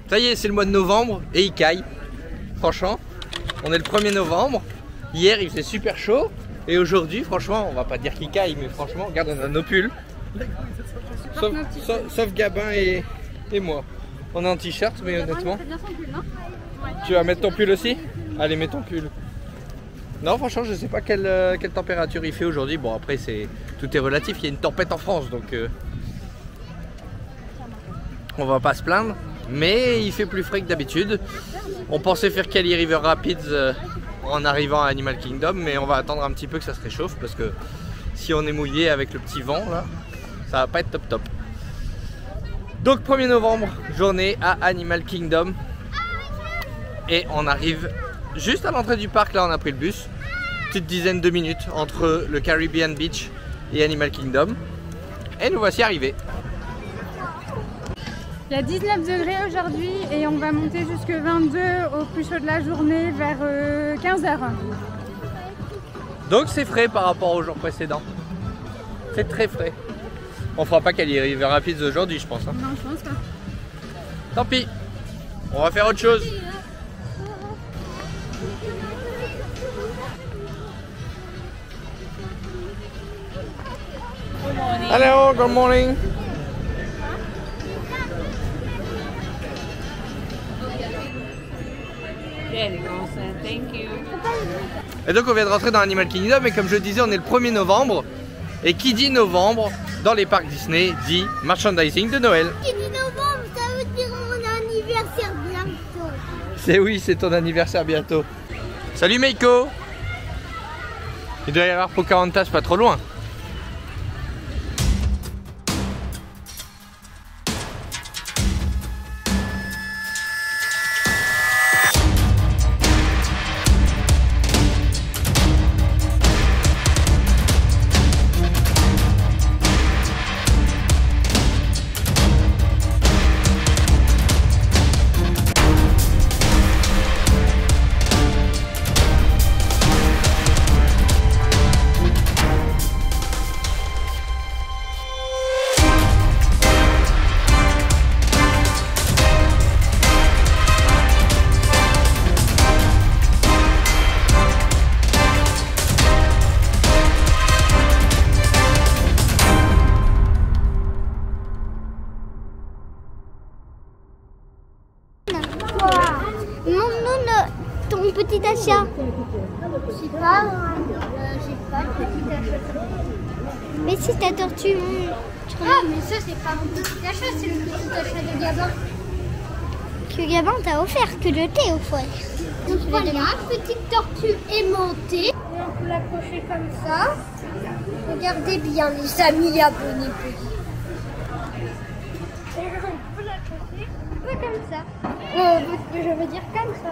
Ça y est, c'est le mois de novembre et il caille. Franchement, on est le 1er novembre. Hier, il faisait super chaud. Et aujourd'hui, franchement, on va pas dire qu'il caille, mais franchement, regarde, on a nos pulls. Sauf Gabin et moi. On est en t-shirt, mais honnêtement. Tu vas mettre ton pull aussi? Allez, mets ton pull. Non, franchement, je sais pas quelle température il fait aujourd'hui. Bon, après, tout est relatif. Il y a une tempête en France, donc on va pas se plaindre. Mais il fait plus frais que d'habitude. On pensait faire Kali River Rapids en arrivant à Animal Kingdom, mais on va attendre un petit peu que ça se réchauffe parce que si on est mouillé avec le petit vent là, ça va pas être top top. Donc 1er novembre, journée à Animal Kingdom et on arrive juste à l'entrée du parc. Là on a pris le bus, petite dizaine de minutes entre le Caribbean Beach et Animal Kingdom et nous voici arrivés. Il y a 19 degrés aujourd'hui et on va monter jusque 22 au plus chaud de la journée vers 15h. Donc c'est frais par rapport aux jours précédents. C'est très frais. On fera pas Kali River Rapids aujourd'hui, je pense. Hein. Non, je pense pas. Tant pis. On va faire autre chose. Hello, good morning. Et donc on vient de rentrer dans Animal Kingdom et comme je le disais, on est le 1er novembre. Et qui dit novembre dans les parcs Disney dit merchandising de Noël. Qui dit novembre, ça veut dire mon anniversaire bientôt. C'est oui, c'est ton anniversaire bientôt. Salut Meiko. Il doit y avoir Pocahontas pas trop loin. Ton petit achat. Je sais pas, j'ai pas de petit achat. Mais si ta tortue. Ah, mais ça c'est pas mon petit achat, c'est le petit achat de Gabin. Que Gabin t'a offert, que je t'ai offert. Donc voilà, petite tortue aimantée. On peut l'accrocher comme ça. Regardez bien les amis abonnés. On peut l'accrocher un peu comme ça. Je veux dire comme ça.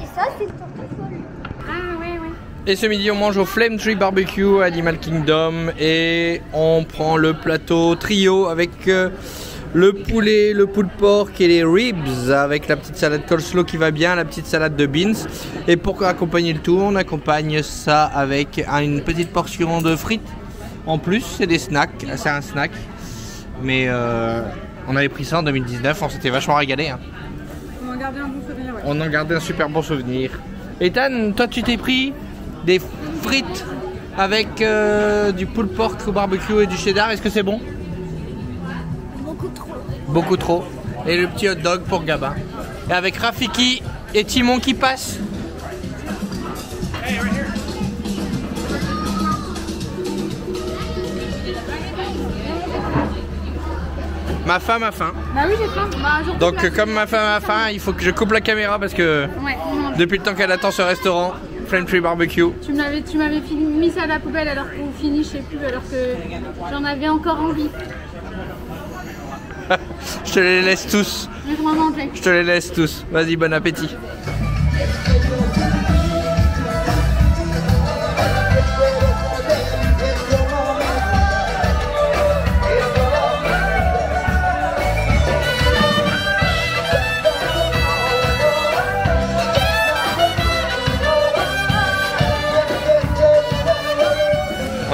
Et ça, c'est une tortue folle. Ah ouais, ouais. Et ce midi, on mange au Flame Tree Barbecue à Animal Kingdom et on prend le plateau trio avec le poulet, le pulled pork et les ribs avec la petite salade coleslaw qui va bien, la petite salade de beans. Et pour accompagner le tout, on accompagne ça avec une petite portion de frites. En plus, c'est des snacks, c'est un snack. Mais on avait pris ça en 2019, on s'était vachement régalé. Hein. On en gardait un bon souvenir, ouais. On en gardait un super bon souvenir. Ethan, toi tu t'es pris des frites avec du pulled pork au barbecue et du cheddar, est-ce que c'est bon? Beaucoup trop. Beaucoup trop. Et le petit hot dog pour Gabin. Et avec Rafiki et Timon qui passent. Ma faim, ma faim. Bah oui, j'ai faim. Bah, donc comme ma faim, ma faim, il faut que je coupe la caméra parce que ouais, depuis le temps qu'elle attend ce restaurant, Flame Tree Barbecue. Tu m'avais mis ça à la poubelle alors qu'on finit, je sais plus, alors que j'en avais encore envie. Je te les laisse tous. Je te les laisse tous. Vas-y, bon appétit.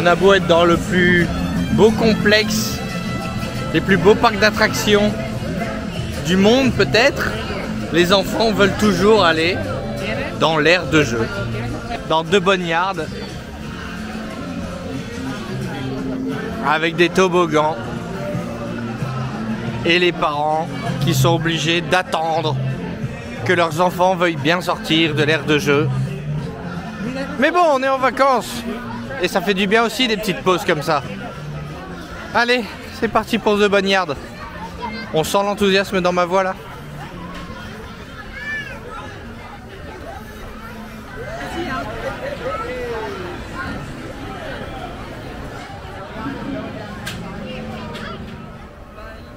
On a beau être dans le plus beau complexe, les plus beaux parcs d'attractions du monde peut-être, les enfants veulent toujours aller dans l'aire de jeu, dans De Bonniard, avec des toboggans et les parents qui sont obligés d'attendre que leurs enfants veuillent bien sortir de l'aire de jeu. Mais bon, on est en vacances et ça fait du bien aussi des petites pauses comme ça. Allez, c'est parti pour The Bonniard. On sent l'enthousiasme dans ma voix là.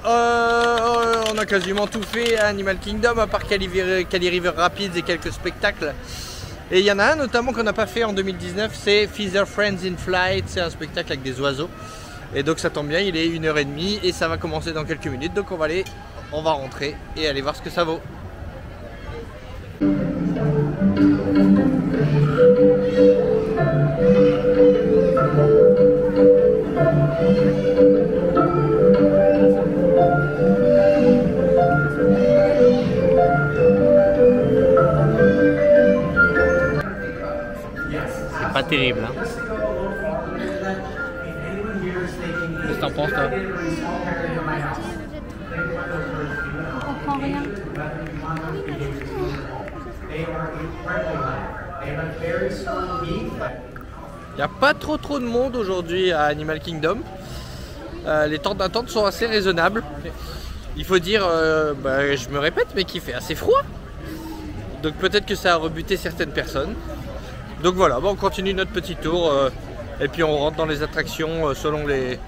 On a quasiment tout fait à Animal Kingdom à part Cali River Rapids et quelques spectacles. Et il y en a un notamment qu'on n'a pas fait en 2019, c'est Feather Friends in Flight, c'est un spectacle avec des oiseaux. Et donc ça tombe bien, il est 1h30 et ça va commencer dans quelques minutes. Donc on va rentrer et aller voir ce que ça vaut. C'est pas terrible, hein. Qu'est-ce que t'en penses, toi? On comprend rien. Il n'y a pas trop de monde aujourd'hui à Animal Kingdom. Les temps d'attente sont assez raisonnables. Il faut dire, je me répète, mais qu'il fait assez froid. Donc peut-être que ça a rebuté certaines personnes. Donc voilà, on continue notre petit tour et puis on rentre dans les attractions selon les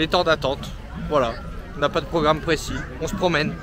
temps d'attente. Voilà, on n'a pas de programme précis, on se promène.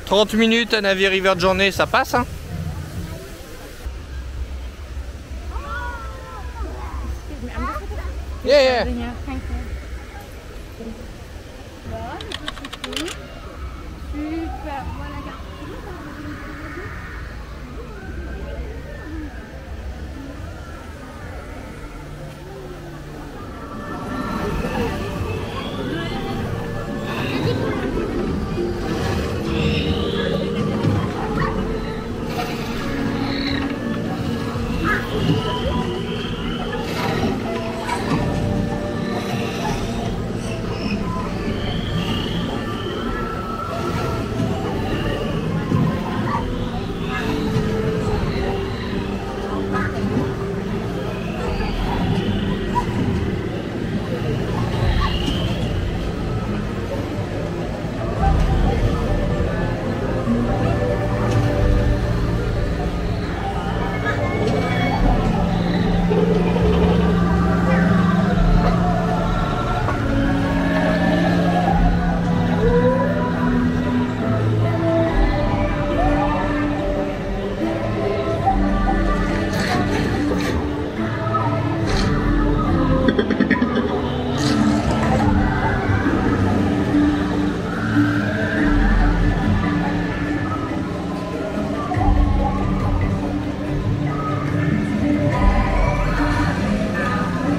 « 30 minutes à Navi River Journey, ça passe hein ?» Yeah, yeah. Super, voilà.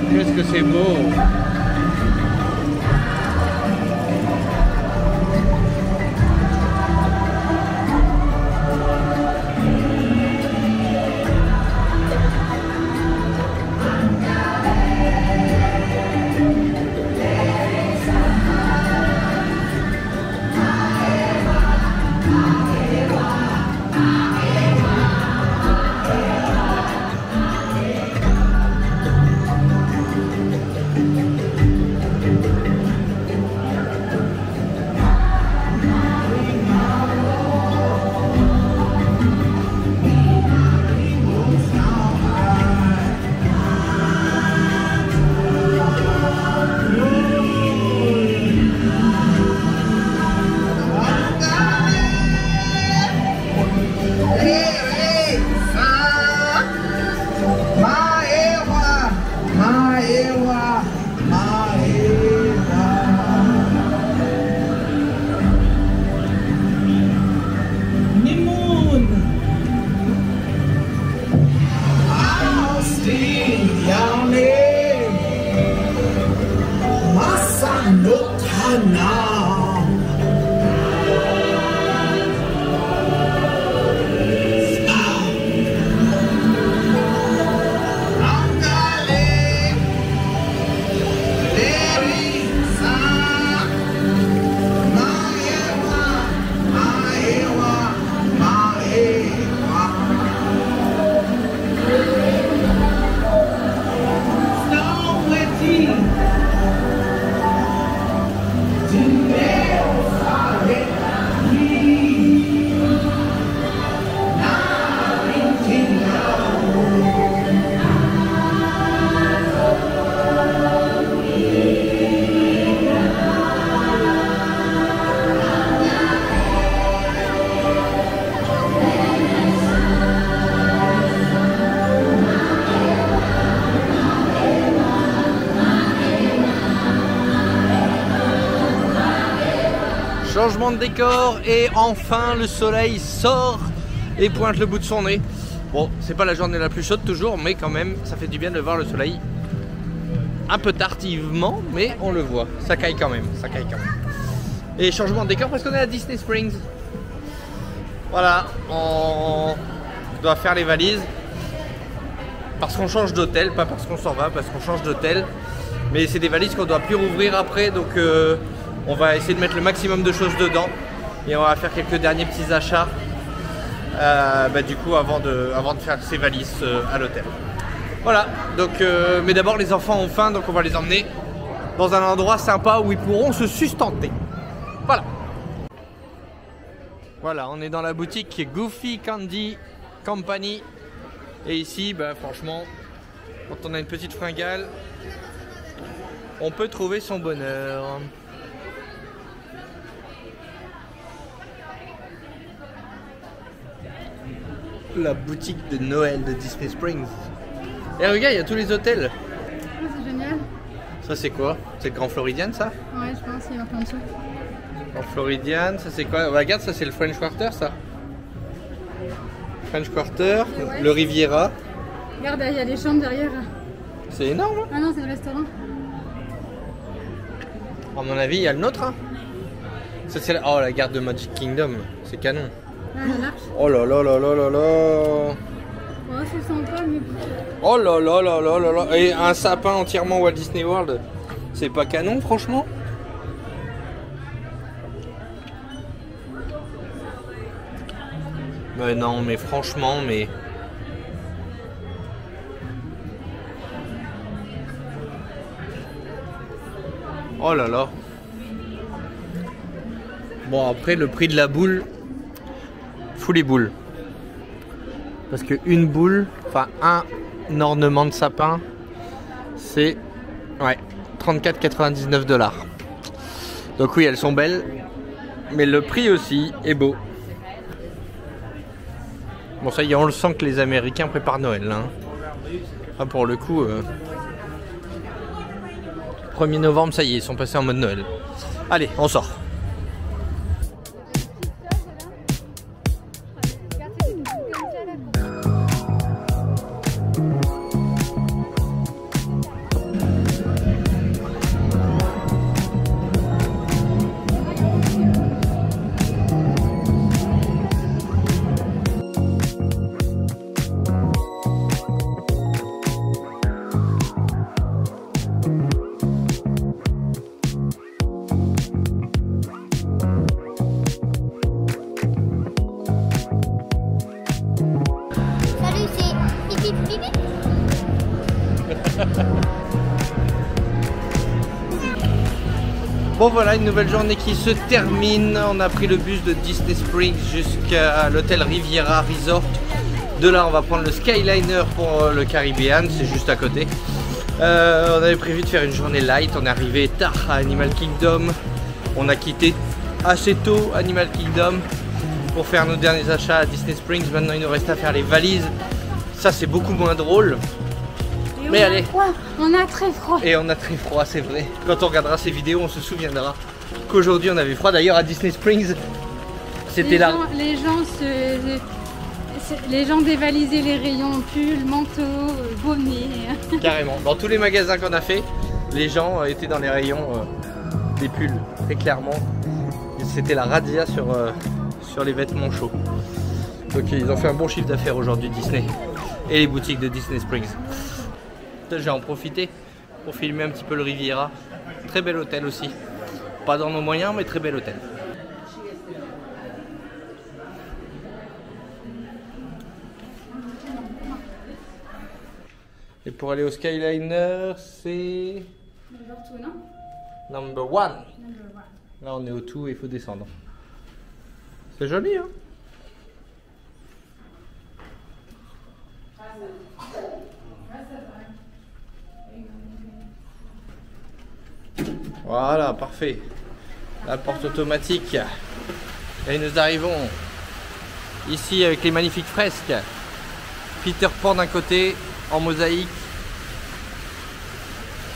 Qu'est-ce que c'est beau! changement de décor et enfin le soleil sort et pointe le bout de son nez. Bon, c'est pas la journée la plus chaude toujours, mais quand même, ça fait du bien de voir le soleil. Un peu tardivement, mais on le voit. Ça caille quand même, ça caille quand même. Et changement de décor parce qu'on est à Disney Springs. Voilà, on doit faire les valises. Parce qu'on change d'hôtel, pas parce qu'on s'en va, parce qu'on change d'hôtel. Mais c'est des valises qu'on doit plus rouvrir après, donc on va essayer de mettre le maximum de choses dedans. Et on va faire quelques derniers petits achats. Du coup avant de faire ces valises à l'hôtel. Voilà, donc mais d'abord les enfants ont faim, donc on va les emmener dans un endroit sympa où ils pourront se sustenter. Voilà. Voilà, on est dans la boutique Goofy Candy Company. Et ici, franchement, quand on a une petite fringale, on peut trouver son bonheur. La boutique de Noël de Disney Springs. Et regarde, il y a tous les hôtels. Oh, c'est génial. Ça c'est quoi? C'est le Grand Floridian ça? Ouais, je pense qu'il y a plein de choses. Grand Floridian, ça c'est quoi? Regarde, ça c'est le French Quarter ça. French Quarter, ouais. Le Riviera. Regarde, il y a des chambres derrière. C'est énorme hein? Ah non, c'est le restaurant. À mon avis, il y a le nôtre hein? Ça c'est la... Oh, la gare de Magic Kingdom, c'est canon. Ah, l'arche. Oh là là là là là là. Ouais, c'est sympa, mais... Oh là là là là là là. Et un sapin entièrement Walt Disney World. C'est pas canon franchement? Mais non, mais franchement, mais... Oh là là. Bon après le prix de la boule fout les boules. Parce que une boule, enfin un ornement de sapin, c'est 34,99 $. Donc oui, elles sont belles, mais le prix aussi est beau. Bon ça y est, on le sent que les Américains préparent Noël. Hein. Ah, pour le coup, 1er novembre, ça y est, ils sont passés en mode Noël. Allez, on sort. Bon voilà, une nouvelle journée qui se termine. On a pris le bus de Disney Springs jusqu'à l'hôtel Riviera Resort. De là on va prendre le Skyliner pour le Caribbean, c'est juste à côté. On avait prévu de faire une journée light, on est arrivé tard à Animal Kingdom. On a quitté assez tôt Animal Kingdom pour faire nos derniers achats à Disney Springs. Maintenant il nous reste à faire les valises. Ça c'est beaucoup moins drôle. Mais allez, on a très froid. Et on a très froid, c'est vrai. Quand on regardera ces vidéos, on se souviendra qu'aujourd'hui on avait froid. D'ailleurs à Disney Springs, c'était là. Les gens dévalisaient les rayons pulls, manteaux, bonnets. Carrément. Dans tous les magasins qu'on a fait, les gens étaient dans les rayons des pulls, très clairement. C'était la razzia sur les vêtements chauds. Donc ils ont fait un bon chiffre d'affaires aujourd'hui Disney et les boutiques de Disney Springs. J'ai en profité pour filmer un petit peu le Riviera. Très bel hôtel aussi. Pas dans nos moyens, mais très bel hôtel. Et pour aller au Skyliner, c'est... Number 1. Là on est au 2 et il faut descendre. C'est joli hein. Voilà, parfait. La porte automatique. Et nous arrivons ici avec les magnifiques fresques. Peter Pan d'un côté, en mosaïque.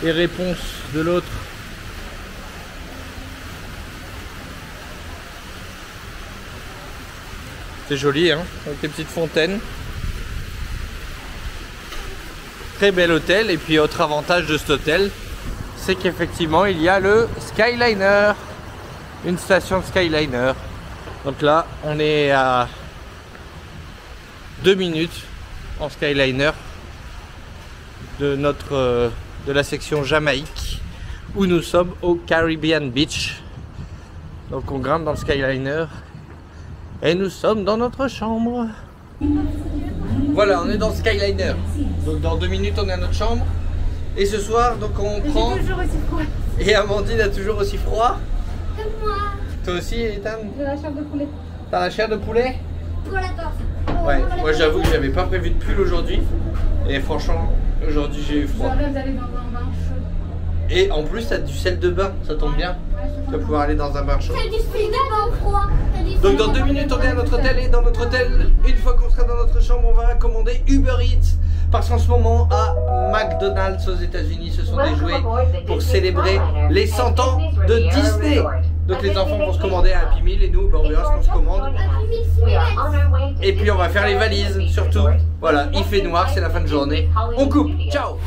Et Réponse de l'autre. C'est joli, hein, avec les petites fontaines. Très bel hôtel. Et puis autre avantage de cet hôtel, c'est qu'effectivement il y a le Skyliner, une station de Skyliner. Donc là on est à 2 minutes en Skyliner de la section Jamaïque, où nous sommes au Caribbean Beach. Donc on grimpe dans le Skyliner et nous sommes dans notre chambre. Voilà, on est dans le Skyliner. Donc dans 2 minutes on est à notre chambre. Et ce soir donc on prend... J'ai toujours aussi froid. Et Amandine a toujours aussi froid. Comme moi. Toi aussi, Ethan? J'ai la chair de poulet. T'as la chair de poulet? Pour la torse. Ouais, moi j'avoue que j'avais pas prévu de pull aujourd'hui. Et franchement, aujourd'hui j'ai eu froid. Je rêve d'aller dans un bain chaud. Et en plus t'as du sel de bain, ça tombe bien. Tu vas pouvoir aller dans un bain chaud. T'as du sel de bain froid. Donc dans 2 minutes on est à notre hôtel, et dans notre hôtel, une fois qu'on sera dans notre chambre, on va commander Uber Eats. Parce qu'en ce moment à McDonald's aux États-Unis se sont déjoués pour célébrer les 100 ans de Disney. Donc les enfants vont se commander un Happy Meal et nous, on verra ce qu'on se commande. Et puis on va faire les valises surtout. Voilà, il fait noir, c'est la fin de journée. On coupe, ciao.